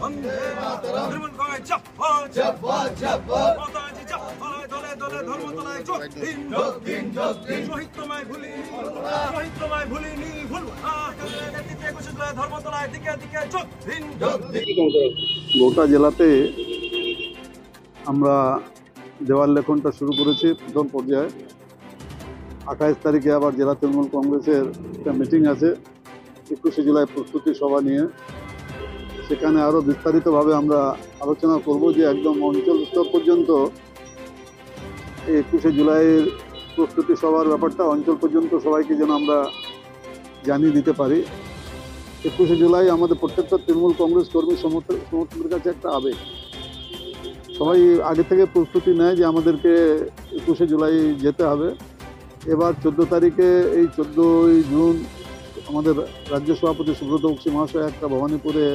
বন্দে মাতরম তৃণমূল কংগ্রেস জিন্দাবাদ জিন্দাবাদ জিন্দাবাদ মাতাজি জিন্দাবাদ দলে দলে ধর্মতলায় যোগ দিন যোগ দিন যোগ দিন শহীদ তোমায় ভুলিনি ভুলবো না নেতৃত্বে 21 জুলাই ধর্মতলায় দিকে দিকে যোগ দিন যোগ দিন। গোটা জেলাতে আমরা দেওয়াল লেখনটা শুরু করেছি প্রথম পর্যায়ে। 28 তারিখে আবার জেলা তৃণমূল কংগ্রেসের একটা মিটিং আছে 21শে জুলাই প্রস্তুতি সভা নিয়ে। সেখানে আরও বিস্তারিতভাবে আমরা আলোচনা করব যে একদম অঞ্চল স্তর পর্যন্ত এই 21শে জুলাইয়ের প্রস্তুতি সভার ব্যাপারটা অঞ্চল পর্যন্ত সবাইকে যেন আমরা জানিয়ে দিতে পারি। 21শে জুলাই আমাদের প্রত্যেকটা তৃণমূল কংগ্রেস কর্মী সমর্থকদের কাছে একটা আবেগ। সবাই আগে থেকে প্রস্তুতি নেয় যে আমাদেরকে 21শে জুলাই যেতে হবে। এবার 14 তারিখে এই 14ই জুন আমাদের রাজ্য সভাপতি সুব্রত বক্সী মহাশয় একটা ভবানীপুরে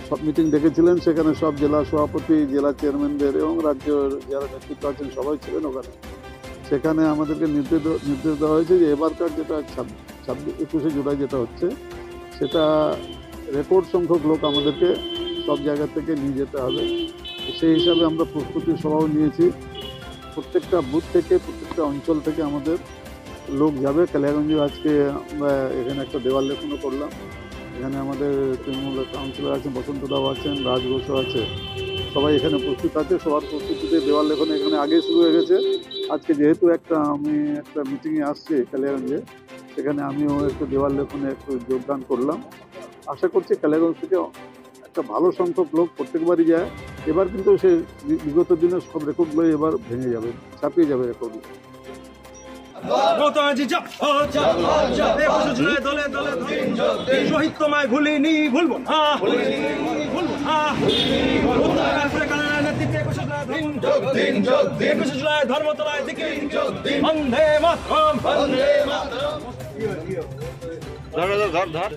সব মিটিং ডেকেছিলেন। সেখানে সব জেলা সভাপতি, জেলা চেয়ারম্যানদের এবং রাজ্যের যারা নেতৃত্ব আছেন সবাই ছিলেন ওখানে। সেখানে আমাদেরকে নির্দেশ দেওয়া হয়েছে যে এবারকার যেটা 21শে জুলাই যেটা হচ্ছে সেটা রেকর্ড সংখ্যক লোক আমাদেরকে সব জায়গা থেকে নিয়ে যেতে হবে। সেই হিসাবে আমরা প্রস্তুতি সভাও নিয়েছি। প্রত্যেকটা বুথ থেকে প্রত্যেকটা অঞ্চল থেকে আমাদের লোক যাবে। কালিয়াগঞ্জে আজকে আমরা এখানে একটা দেওয়াল লেখনও করলাম। এখানে আমাদের তৃণমূল কাউন্সিলর আছেন, বসন্ত দাও আছেন, রাজ ঘোষও আছে, সবাই এখানে প্রস্তুত আছে। সবার প্রস্তুতিতে দেওয়াল লেখন এখানে আগে শুরু হয়ে গেছে। আজকে যেহেতু আমি একটা মিটিংয়ে আসছি কালিয়াগঞ্জে, সেখানে আমিও একটু দেওয়াল লেখনে একটু যোগদান করলাম। আশা করছি কালিয়াগঞ্জ থেকে একটা ভালো সংখ্যক লোক প্রত্যেকবারই যায়। এবার কিন্তু সে বিগত দিনের সব রেকর্ডগুলো এবার ভেঙে যাবে, ছাপিয়ে যাবে রেকর্ডগুলো। মাতাজি জিন্দাবাদ জিন্দাবাদ 21শে জুলাই দলে দলে শহীদ তোমায় ভুলিনি ভুলবো না নেতৃত্বে 21শে জুলাই যোগ দিন যোগ দিন 21শে জুলাই ধর্মতলায় দিকে যোগ দিন বন্দে মাতরম বন্দে মাতরম। ধর